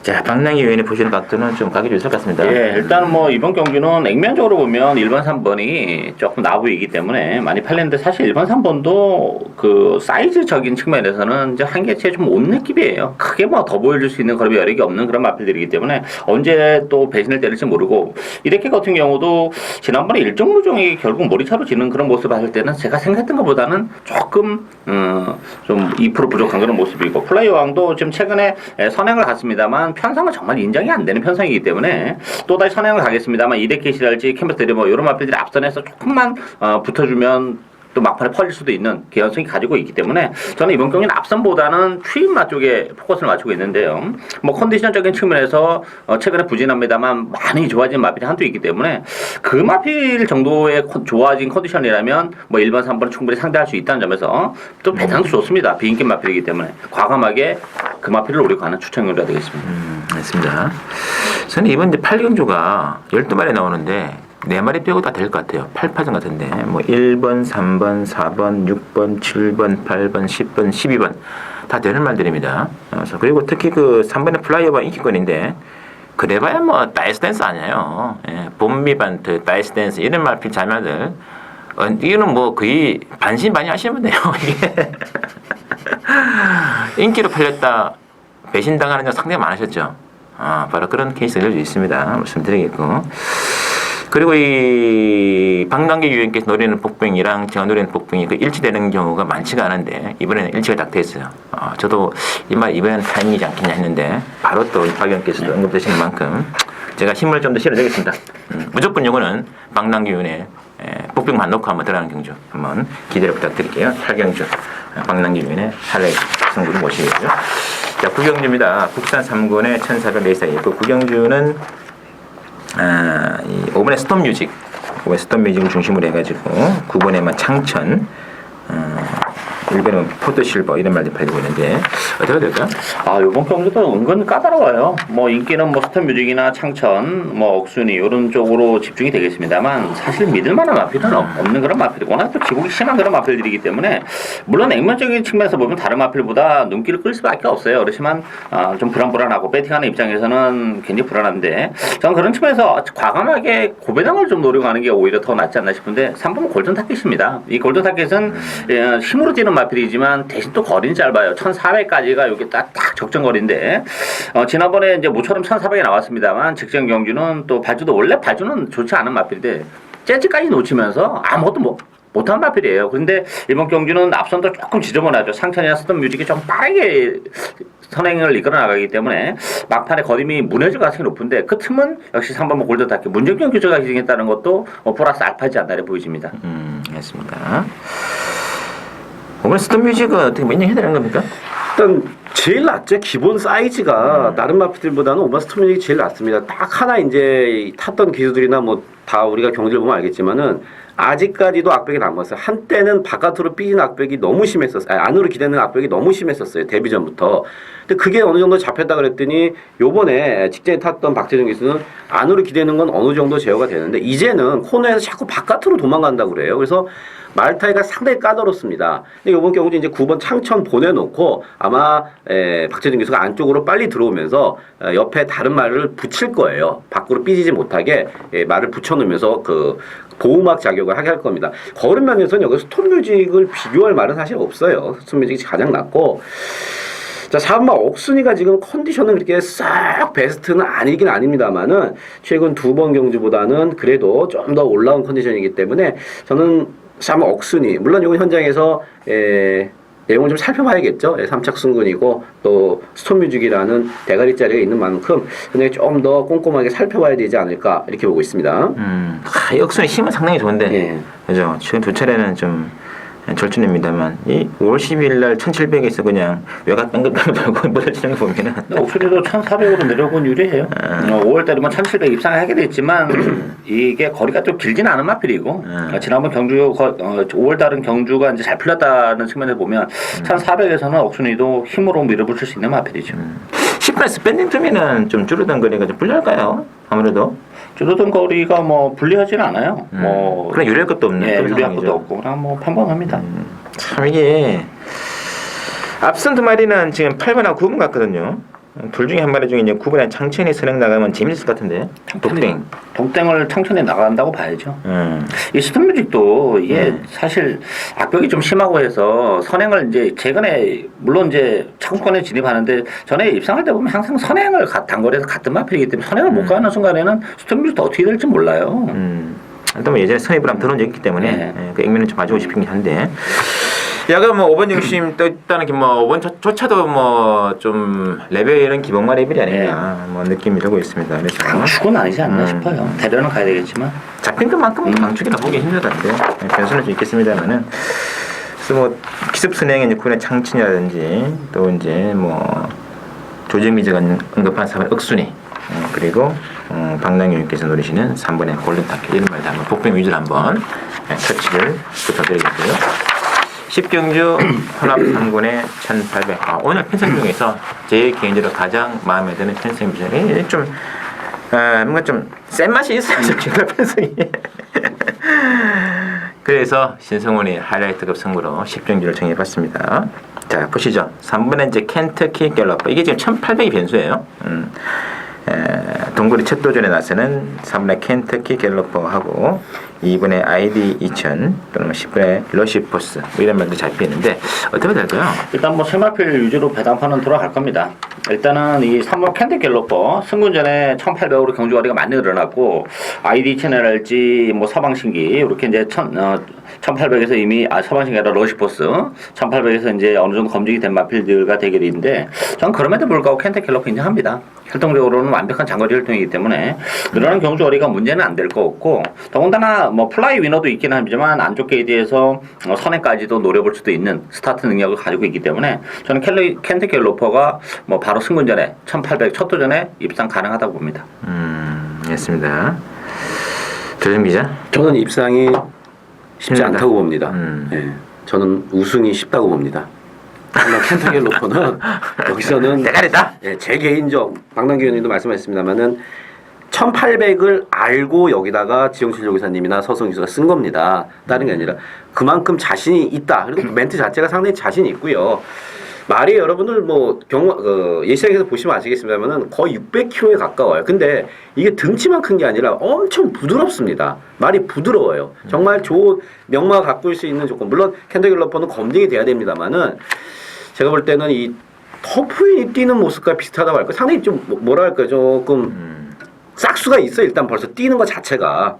자, 박랑희 의원이 보시는 각도는 좀 가기 좋을 것 같습니다. 예, 일단 뭐 이번 경기는 액면적으로 보면 1번, 3번이 조금 나부이기 때문에 많이 팔렸는데 사실 1번, 3번도 그 사이즈적인 측면에서는 이제 한계치에 좀 온 느낌이에요. 크게 뭐 더 보여줄 수 있는 그런 여력이 없는 그런 마필들이기 때문에 언제 또 배신을 때릴지 모르고 이렇게 같은 경우도 지난번에 일정무종이 결국 몰이차로 지는 그런 모습을 봤을 때는 제가 생각했던 것보다는 조금 좀 2% 부족한 그런 모습이고 플라이 왕도 지금 최근에 선행을 갔습니다만 편성은 정말 인정이 안 되는 편성이기 때문에 또다시 선행을 가겠습니다만 이데켓이랄지 캠버스들이 뭐 이런 마필들이 앞선에서 조금만 붙어주면 또 막판에 퍼질 수도 있는 개연성이 가지고 있기 때문에 저는 이번 경기는 앞선보다는 추임마 쪽에 포커스를 맞추고 있는데요. 뭐 컨디션적인 측면에서 최근에 부진합니다만 많이 좋아진 마필이 한두 있기 때문에 그 마필 정도의 좋아진 컨디션이라면 뭐 1번, 3번은 충분히 상대할 수 있다는 점에서 또 배당도 좋습니다. 비인기 마필이기 때문에 과감하게 그 마필을 노리고 가는 추천으로 되겠습니다. 맞습니다. 저는 이번 이제 8경주가 12마리 나오는데 4마리 빼고 다 될 것 같아요. 8파전 같은데 뭐 1번, 3번, 4번, 6번, 7번, 8번, 10번, 12번 다 되는 말들입니다. 그리고 특히 그 3번의 플라이어가 인기권인데 그래봐야 뭐 다이스 댄스 아니에요. 예, 봄미반트, 다이스 댄스 이런 말필 자매들 이거는 뭐 거의 반신반의 하시면 돼요. 이게 인기로 팔렸다 배신당하는 적 상당히 많으셨죠. 바로 그런 케이스가 있습니다. 말씀드리겠고. 그리고 이 방광기 유형께서 노리는 복병이랑 제가 노리는 복병이 그 일치되는 경우가 많지가 않은데 이번에는 일치가 딱 됐어요. 저도 이번에는 타이밍이지 않겠냐 했는데 바로 또 박 의원께서도 언급되시는 만큼 제가 힘을 좀 더 실어드리겠습니다. 무조건 요거는 방광기 유형의 복병만 놓고 한번 들어가는 경주 한번 기대를 부탁드릴게요. 8경주 방광기 유형의 하이라이트 승부를 모시겠고요. 자, 구경주입니다. 국산 3군의 1400레이스에 있고 구경주는 이 5번에 스톱뮤직, 5번에 스톱뮤직을 중심으로 해가지고 9번에만 창천, 1번에는 포토실버 이런 말들 팔리고 있는데 어떻게 될까? 요번 경주도 은근 까다로워요. 뭐 인기는 뭐 스톱뮤직이나 창천, 뭐 억순이 이런 쪽으로 집중이 되겠습니다만 사실 믿을만한 마필은 없는 그런 마필이고 워낙 또 기복이 심한 그런 마필들이기 때문에 물론 액면적인 측면에서 보면 다른 마필보다 눈길을 끌 수밖에 없어요. 그렇지만 좀 불안불안하고 배팅하는 입장에서는 굉장히 불안한데 저는 그런 측면에서 과감하게 고배당을 좀 노려가는 게 오히려 더 낫지 않나 싶은데 3번은 골든타켓입니다. 이 골든타켓은 힘으로 뛰는 마필이지만 대신 또 거리는 짧아요. 1400까지가 여기 딱 적정거리인데 지난번에 이제 모처럼 1400이 나왔습니다만 직전 경주는 또 발주도 원래 발주는 좋지 않은 마필인데 재즈까지 놓치면서 아무것도 못한 마필이에요. 그런데 이번 경주는 앞선도 조금 지저분하죠. 상천이나 스톱 뮤직이 좀 빠르게 선행을 이끌어 나가기 때문에 막판에 거림이 무너질 가능성이 높은데 그 틈은 역시 3번 골든타켓 문정경 규제가 기증했다는 것도 플러스 알파지 않나 보여집니다. 알겠습니다. 오늘 스톱뮤직은 어떻게 인정해야 되는 겁니까? 일단 제일 낫죠. 기본 사이즈가 다른 마피들보다는 5번 스톱뮤직이 제일 낫습니다. 딱 하나 이제 탔던 기수들이나 뭐 다 우리가 경기를 보면 알겠지만은 아직까지도 악백이 남았어요. 한때는 바깥으로 삐진 악백이 너무 심했었어요. 안으로 기대는 악백이 너무 심했었어요. 데뷔 전부터. 근데 그게 어느 정도 잡혔다 그랬더니 요번에 직전에 탔던 박태준 기수는 안으로 기대는 건 어느 정도 제어가 되는데 이제는 코너에서 자꾸 바깥으로 도망간다고 그래요. 그래서 말타이가 상당히 까다롭습니다. 근데 이번 경우도 이제 9번 창천 보내놓고 아마 박재준 교수가 안쪽으로 빨리 들어오면서 옆에 다른 말을 붙일 거예요. 밖으로 삐지지 못하게 말을 붙여놓으면서 그 보호막 작용을 하게 할 겁니다. 걸음 면에서는 여기 스톱뮤직을 비교할 말은 사실 없어요. 스톱뮤직이 가장 낫고 자, 4번마 억순이가 지금 컨디션은 그렇게 싹 베스트는 아니긴 아닙니다만은 최근 2번 경주보다는 그래도 좀 더 올라온 컨디션이기 때문에 저는 4번 억순이 물론 이건 현장에서 내용을 좀 살펴봐야겠죠. 3착 승군이고 또 스톱뮤직이라는 대가리짜리가 있는 만큼 근데 좀 더 꼼꼼하게 살펴봐야 되지 않을까 이렇게 보고 있습니다. 이 억순의 힘은 상당히 좋은데 예. 그죠? 지금 두 차례는 좀 절충입니다만 이 5월 10일 날 1700에서 그냥 외곽 뺑글뺑글 돌고 무너지는 거 보면은 옥수리도 1400으로 내려오곤 유리해요. 5월달이면 1700 입상을 하게 됐지만 이게 거리가 좀 길진 않은 마필이고 지난번 경주 5월달은 경주가 이제 잘 풀렸다는 측면에서 보면 1400에서는 옥순이도 힘으로 밀어붙일 수 있는 마필이죠. 10번 스펜딩 투미는 좀 줄어든 거리가 좀 불리할까요? 아무래도 줄어든 거리가 뭐 불리하지는 않아요. 뭐 그런 유리할 것도 없는 예, 그런 유리할 상황이죠. 것도 없고 그냥 뭐 평범합니다. 참 이게 앞선 두 마리는 지금 8번하고 9번 같거든요. 둘 중에 한 마리 중에 이제 9번에 창천이 선행 나가면 재밌을 것 같은데. 독땡. 독땡을 창천에 나간다고 봐야죠. 이 스톱뮤직도 이게 사실 악벽이 좀 심하고 해서 선행을 이제 최근에 물론 이제 차구권에 진입하는데 전에 입상할 때 보면 항상 선행을 단거리에서 같은 마필이기 때문에 선행을 못 가는 순간에는 스톱뮤직도 어떻게 될지 몰라요. 일단 뭐 예전에 선입을 한번 들어온 적이 있기 때문에 네. 그 액면을 좀 봐주고 싶긴 한데. 야, 그럼 뭐 5번 중심 또 일단은 뭐 5번조차도 뭐 좀 레벨은 기본만 레벨이 아닌가 뭐 느낌이 들고 있습니다. 그래서 강축은 아니지 않나 싶어요. 대련은 가야 되겠지만 잡힌 것만큼은 강축이라 보기 힘들던데 변수는 좀 있겠습니다만은 그래서 뭐 기습 선행의 이제 군의 창춘이라든지 또 이제 뭐 조정미제가 언급한 3번 억순이 그리고 박남규님께서 노리시는 3번의 골든타켓 이런 말도 한번 복병 위주로 한번 터치를 부탁드리겠고요. 10경주 혼합 3군의 1800. 오늘 편성 중에서 제 개인적으로 가장 마음에 드는 편성 비전이 좀 뭔가 좀 센 맛이 있어요. 제가 편성이. 그래서 신성훈이 하이라이트급 승부로 10경주를 정해봤습니다. 자 보시죠. 3번에 이제 켄터키 갤러퍼 이게 지금 1800이 변수예요. 동굴이 첫 도전에 나서는 3번의 켄터키 갤러퍼하고 2번의 ID 2000 또는 10번의 러시포스 뭐 이런 말도 잡혀있는데 어떻게 될까요? 일단 뭐 세마필 위주로 배당판은 돌아갈 겁니다. 일단은 이 3번 켄터 갤러퍼 승군전에 1800으로 경주거리가 많이 늘어났고 ID 채널할지 뭐 서방신기 이렇게 이제 1800에서 이미 서방신기 아니라 러시포스 1800에서 이제 어느 정도 검증이 된 마필들과 대결인데 저는 그럼에도 불구하고 켄터 갤러퍼 인정합니다. 혈통적으로는 완벽한 장거리 혈통이기 때문에 늘어난 경주거리가 문제는 안 될 것 같고 더군다나 뭐 플라이 위너도 있긴 하지만 안쪽 게이트에서 선행까지도 노려볼 수도 있는 스타트 능력을 가지고 있기 때문에 저는 켄터 갤러퍼가 뭐 바로 승군전에 1800 첫 도전에 입상 가능하다고 봅니다. 알겠습니다. 조정 기자. 저는 입상이 쉽지 힘들다. 않다고 봅니다. 예, 저는 우승이 쉽다고 봅니다. 하지만 켄터키 갤러퍼는 여기서는 대가리다. 예, 제 개인적 박남기 의원님도 말씀하셨습니다만은 1800을 알고 여기다가 지영철 요기사님이나 서성 기수가 쓴 겁니다. 다른 게 아니라 그만큼 자신이 있다. 그리고 멘트 자체가 상당히 자신이 있고요. 말이 여러분들 뭐 예시장에서 보시면 아시겠습니다만은 거의 600kg에 가까워요. 근데 이게 등치만 큰 게 아니라 엄청 부드럽습니다. 말이 부드러워요. 정말 좋은 명마가 갖고 있을 수 있는 조건. 물론 켄터키 갤러퍼는 검증이 돼야 됩니다만은 제가 볼 때는 이 터프인이 뛰는 모습과 비슷하다고 할까. 상당히 좀 뭐라 할까 조금 싹수가 있어. 일단 벌써 뛰는 것 자체가.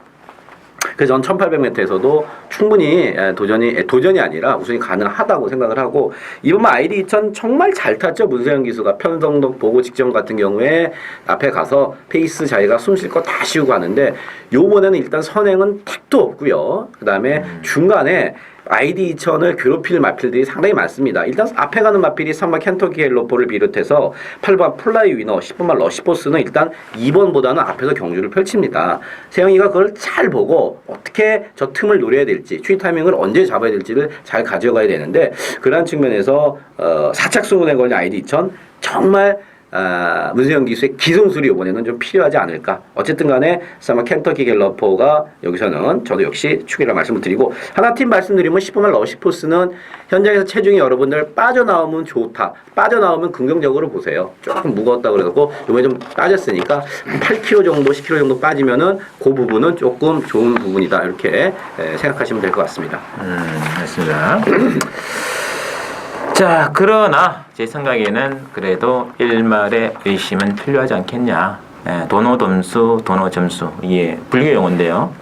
그래서 전 1800m에서도 충분히 도전이 아니라 우승이 가능하다고 생각을 하고 이번 ID 2000 정말 잘 탔죠. 문세영 기수가 편성도 보고 직전 같은 경우에 앞에 가서 페이스 자기가 숨 쉴 거 다 씌우고 하는데 요번에는 일단 선행은 택도 없고요. 그 다음에 중간에 ID 2000을 괴롭힐 마필들이 상당히 많습니다. 일단 앞에 가는 마필이 3번 켄터키 갤러퍼를 비롯해서 8번 플라이 위너, 10번만 러시포스는 일단 2번보다는 앞에서 경주를 펼칩니다. 세영이가 그걸 잘 보고 어떻게 저 틈을 노려야 될지, 추이 타이밍을 언제 잡아야 될지를 잘 가져가야 되는데 그러한 측면에서 4착 승부에 걸린 ID 2000 정말 문세영 기수의 기술이 이번에는 좀 필요하지 않을까. 어쨌든 간에 아마 켄터키 갤러퍼가 여기서는 저도 역시 축이라 말씀을 드리고 하나 팀 말씀드리면 10번만 러시포스는 현장에서 체중이 여러분들 빠져나오면 좋다. 빠져나오면 긍정적으로 보세요. 조금 무거웠다 그래갖고 이번에 좀 빠졌으니까 8kg 정도 10kg 정도 빠지면은 그 부분은 조금 좋은 부분이다. 이렇게 생각하시면 될 것 같습니다. 맞습니다. 자, 그러나 제 생각에는 그래도 일말의 의심은 필요하지 않겠냐. 도노 점수, 도노 점수. 이게 불교 용어인데요.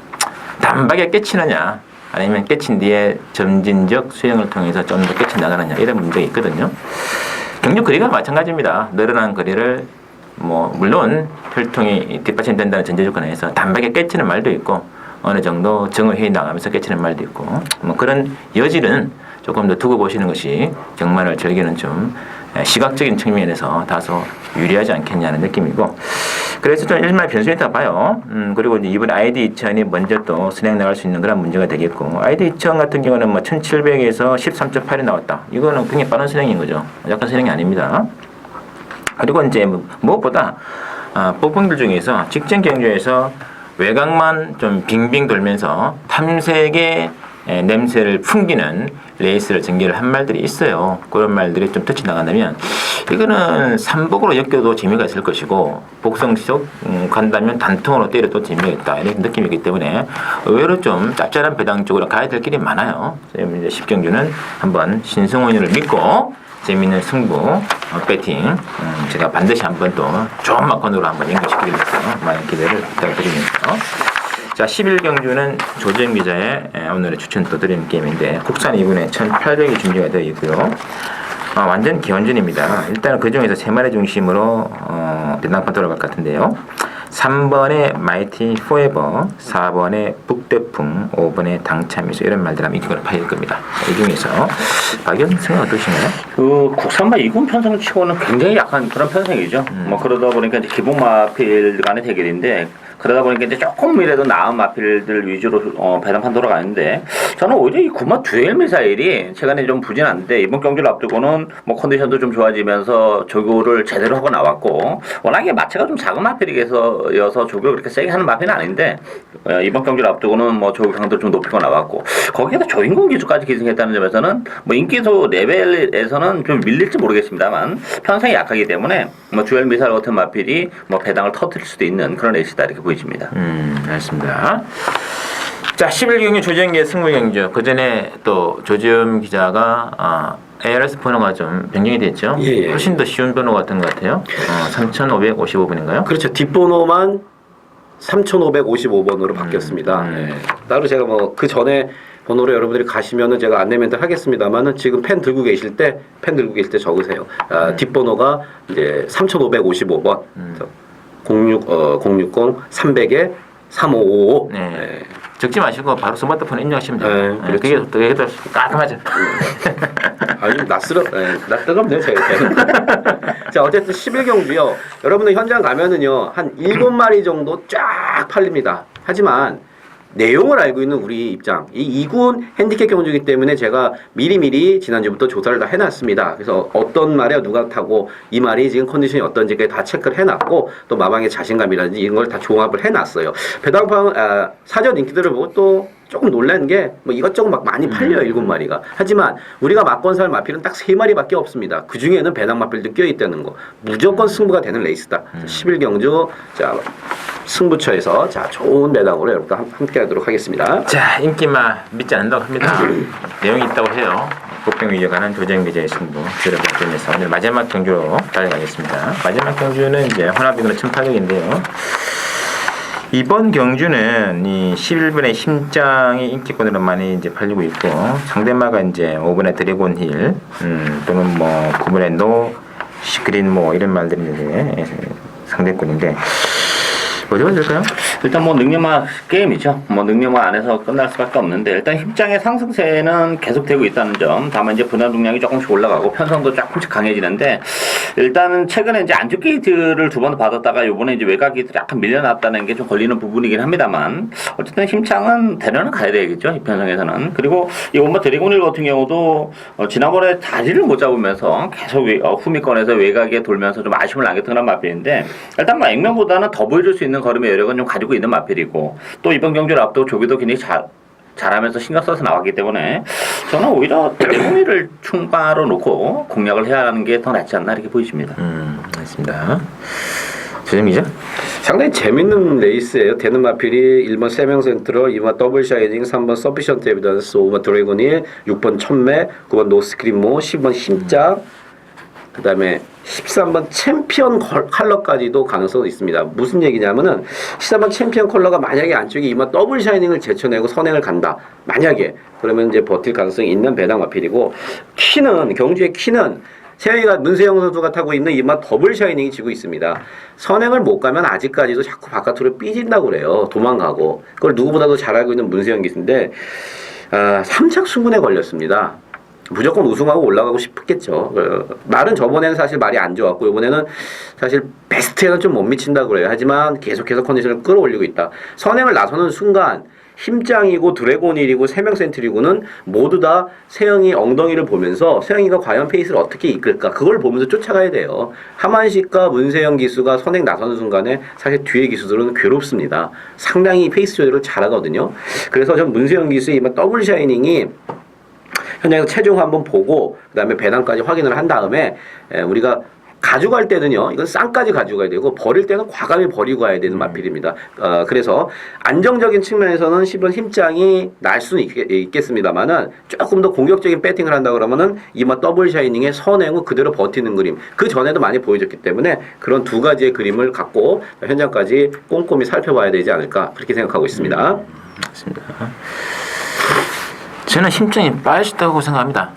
단박에 깨치느냐, 아니면 깨친 뒤에 점진적 수행을 통해서 좀 더 깨쳐 나가느냐, 이런 문제가 있거든요. 경주 거리가 마찬가지입니다. 늘어난 거리를 뭐 물론 혈통이 뒷받침된다는 전제 조건에서 단박에 깨치는 말도 있고 어느 정도 정의회의 나가면서 깨치는 말도 있고 뭐 그런 여지는 조금 더 두고 보시는 것이 경마를 즐기는 좀 시각적인 측면에서 다소 유리하지 않겠냐는 느낌이고 그래서 좀 일말 변수가 있다고 봐요. 그리고 이제 이번 ID 2000이 먼저 또 선행 나갈 수 있는 그런 문제가 되겠고 ID 2000 같은 경우는 뭐 1700에서 13.8이 나왔다. 이거는 굉장히 빠른 선행인 거죠. 약간 선행이 아닙니다. 그리고 이제 무엇보다 뽑은들 중에서 직전 경주에서 외곽만 좀 빙빙 돌면서 탐색의 냄새를 풍기는 레이스를 전개를 한 말들이 있어요. 그런 말들이 좀 터치 나간다면 이거는 삼복으로 엮여도 재미가 있을 것이고 복성시적 간다면 단통으로 때려도 재미가 있다 이런 느낌이기 때문에 의외로 좀 짭짤한 배당 쪽으로 가야 될 길이 많아요. 이제 10경주는 한번 신승훈이를 믿고 재미있는 승부 배팅 제가 반드시 한번 또 좋은 막건으로 한번 연결시키겠어요. 많은 기대를 부탁드리면서 자, 11경주는 조정 기자의 오늘의 추천 또 드리는 게임인데 국산 2군에 1800이 준비가 되어 있고요. 완전 기원전입니다. 일단은 그 중에서 3마리 중심으로 배당판 돌아갈 것 같은데요. 3번의 마이티 포에버, 4번의 북대풍, 5번의 당참이소 이런 말들 하면 이걸 파일 겁니다. 이 중에서 박연 생각 어떠신가요? 그 국산마 2군 편성 치고는 굉장히 약한 그런 편성이죠. 뭐 그러다 보니까 이제 기본 마필 간의 대결인데 그러다 보니까 이제 조금이라도 나은 마필들 위주로 배당판 돌아가는데 저는 오히려 이 구마 듀엘 미사일이 최근에 좀 부진한데 이번 경기를 앞두고는 뭐 컨디션도 좀 좋아지면서 조교를 제대로 하고 나왔고 워낙에 마체가 좀 작은 마필이어서 조교를 그렇게 세게 하는 마필은 아닌데 이번 경기를 앞두고는 뭐 조교 강도를 좀 높이고 나왔고 거기에다 조인공 기수까지 기승했다는 점에서는 뭐 인기도 레벨에서는 좀 밀릴지 모르겠습니다만 편성이 약하기 때문에 뭐 듀엘 미사일 같은 마필이 뭐 배당을 터뜨릴 수도 있는 그런 레이스다 이렇게 보여집니다. 알겠습니다. 자, 11경기 조지현기의 승부 경주. 그 전에 또 조지현 기자가 ARS 번호가 좀 변경이 됐죠. 예. 훨씬 더 쉬운 번호 같은 것 같아요. 3,555번인가요? 그렇죠. 뒷번호만 3,555번으로 바뀌었습니다. 네. 따로 제가 뭐 그 전에 번호로 여러분들이 가시면은 제가 안내 멘트 하겠습니다만은 지금 펜 들고 계실 때 적으세요. 뒷번호가 이제 3,555번. 060 300에 3555. 네. 네. 적지 마시고 바로 스마트폰 입력하시면 돼요. 네, 그게 더 깔끔하죠. 아주 낯뜨겁네요, 제가. 자, 어쨌든 11경주요. 여러분들 현장 가면은요, 한 7마리 정도 쫙 팔립니다. 하지만, 내용을 알고 있는 우리 입장, 이 2군 핸디캡 경주이기 때문에 제가 미리미리 지난주부터 조사를 다 해놨습니다. 그래서 어떤 말에 누가 타고 이 말이 지금 컨디션이 어떤지까지 다 체크를 해놨고 또 마방의 자신감이라든지 이런 걸 다 종합을 해놨어요. 배당판 사전 인기들을 보고 또 조금 놀란 게 뭐 이것저것 막 많이 팔려요, 7마리가. 하지만 우리가 맞건 살 마필은 딱 3마리밖에 없습니다. 그 중에는 배당 마필도 껴있다는 거. 무조건 승부가 되는 레이스다. 11경주 자 승부처에서 자 좋은 배당으로 여러분과 함께 하도록 하겠습니다. 자, 인기마 믿지 않는다고 합니다. 내용이 있다고 해요. 국병 이어가는 조지현 기자의 승부. 여러분께서 오늘 마지막 경주로 달려가겠습니다. 마지막 경주는 이제 혼합이그는 1,800인데요. 이번 경주는 이 11번의 심장이 인기권으로 많이 이제 팔리고 있고 상대마가 이제 5번의 드래곤 힐 또는 뭐 9번의 노 시크릿 뭐 이런 말들이 이제 상대권인데 어디가 될까요? 일단 뭐 능력마 게임이죠. 뭐 능력마 안에서 끝날 수밖에 없는데 일단 힘장의 상승세는 계속되고 있다는 점. 다만 이제 분할 능력이 조금씩 올라가고 편성도 조금씩 강해지는데 일단은 최근에 이제 안쪽 게이트를 2번 받았다가 요번에 이제 외곽 게이트를 약간 밀려났다는 게 좀 걸리는 부분이긴 합니다만 어쨌든 힘창은 대련은 가야 되겠죠. 이 편성에서는. 그리고 이 원바 드래곤힐 같은 경우도 지난번에 자리를 못 잡으면서 계속 후미권에서 외곽에 돌면서 좀 아쉬움을 남겼던 그런 마필인데 일단 뭐 액면보다는 더 보여줄 수 있는 걸음의 여력은 좀 가지고 있는 마필이고 또 이번 경주를 앞두고 조기도 굉장히 잘하면서 신경 써서 나왔기 때문에 저는 오히려 드래곤힐을 충바로 놓고 공략을 해야 하는 게 더 낫지 않나 이렇게 보이십니다. 알겠습니다. 조정기죠? 상당히 재밌는 레이스예요. 되는 마필이 1번 세명 센트럴, 2번 더블 샤이닝, 3번 서피션트 에비던스, 5번 드래곤힐, 6번 천매, 9번 노스크림모, 10번 심장, 그 다음에 13번 챔피언 컬러까지도 가능성이 있습니다. 무슨 얘기냐면은 13번 챔피언 컬러가 만약에 안쪽에 이만 더블 샤이닝을 제쳐내고 선행을 간다. 만약에 그러면 이제 버틸 가능성이 있는 배당 마필이고 경주의 키는 세영이가 문세영 선수가 타고 있는 이만 더블 샤이닝이 지고 있습니다. 선행을 못 가면 아직까지도 자꾸 바깥으로 삐진다고 그래요. 도망가고. 그걸 누구보다도 잘 알고 있는 문세영 기수인데 3착 순군에 걸렸습니다. 무조건 우승하고 올라가고 싶겠죠. 말은 저번에는 사실 말이 안 좋았고 이번에는 사실 베스트에는 좀 못 미친다고 그래요. 하지만 계속해서 컨디션을 끌어올리고 있다. 선행을 나서는 순간 힘장이고 드래곤힐이고 3명 센트리고는 모두 다 세영이 엉덩이를 보면서 세영이가 과연 페이스를 어떻게 이끌까 그걸 보면서 쫓아가야 돼요. 하만식과 문세영 기수가 선행 나서는 순간에 사실 뒤에 기수들은 괴롭습니다. 상당히 페이스 조절을 잘하거든요. 그래서 전 문세영 기수의 이번 더블 샤이닝이 현장에서 체중 한번 보고 그다음에 배당까지 확인을 한 다음에 우리가 가져갈 때는요, 이건 쌍까지 가져가야 되고 버릴 때는 과감히 버리고 가야 되는 마필입니다. 그래서 안정적인 측면에서는 10번 힘장이 날 수는 있겠습니다만은 조금 더 공격적인 배팅을 한다 그러면은 이마 더블 샤이닝의 선행 후 그대로 버티는 그림 그 전에도 많이 보여줬기 때문에 그런 두 가지의 그림을 갖고 현장까지 꼼꼼히 살펴봐야 되지 않을까 그렇게 생각하고 있습니다. 맞습니다. 저는 힘장이 빠르시다고 생각합니다.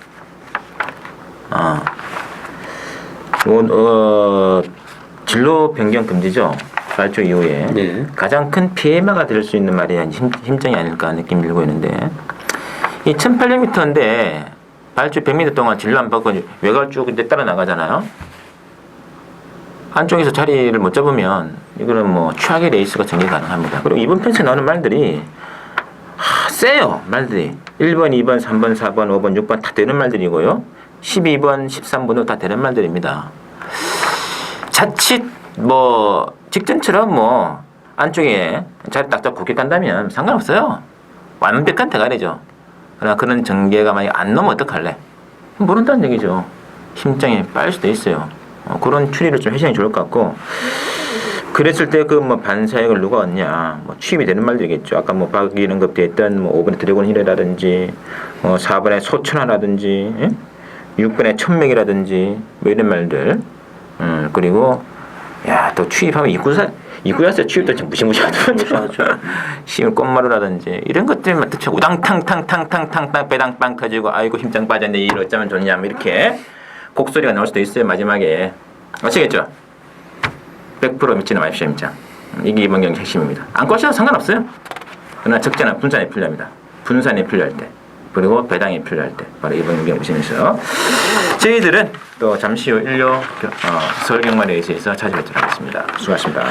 진로 변경 금지죠. 발조 이후에 네. 가장 큰 피해마가 될 수 있는 말이 힘장이 아닐까 느낌이 들고 있는데 이 1800m인데 발주 100m 동안 진로 안 받고 외곽을 쭉 이제 따라 나가잖아요. 안쪽에서 자리를 못 잡으면 이거는 뭐 최악의 레이스가 전개 가능합니다. 그리고 이번 편에 나오는 말들이 세요. 말들이 1번, 2번, 3번, 4번, 5번, 6번 다 되는 말들이고요. 12번, 13번도 다 되는 말들입니다. 자칫 뭐 직전처럼 뭐 안쪽에 자리 딱 잡고 고객 간다면 상관없어요. 완벽한 대가리죠. 그러나 그런 전개가 만약 안 넘으면 어떡할래? 모른다는 얘기죠. 심장이 빠질 수도 있어요. 그런 추리를 좀 해주시는 게 좋을 것 같고, 그랬을 때 그 뭐 반사역을 누가 얻냐, 뭐 취임이 되는 말들이겠죠. 아까 뭐 박이능급되어 있던 뭐 5번에 드래곤 힐이라든지, 4번에 소천하라든지, 6번에 천맥이라든지, 뭐 이런 말들. 그리고 야, 또 취입하면 입구자세 취입도 좀 무시무시하더라고요. 시면 꽃마루라든지 이런 것들만 듣죠. 우당탕탕탕탕탕탕 배당빵 터지고 아이고 힘장 빠졌네 이를 어쩌면 좋냐 뭐 이렇게 곡소리가 나올 수도 있어요. 마지막에 아시겠죠? 100% 믿지는 마십시오. 임장. 이게 이번 경기 핵심입니다. 안 꼬셔도 상관없어요. 그러나 적재나 분산이 필요합니다. 분산이 필요할 때 그리고 배당이 필요할 때 바로 이번 경기 보시면서 저희들은 또 잠시 후 일요 서울경마레이스에서 찾아뵙도록 하겠습니다. 수고하셨습니다.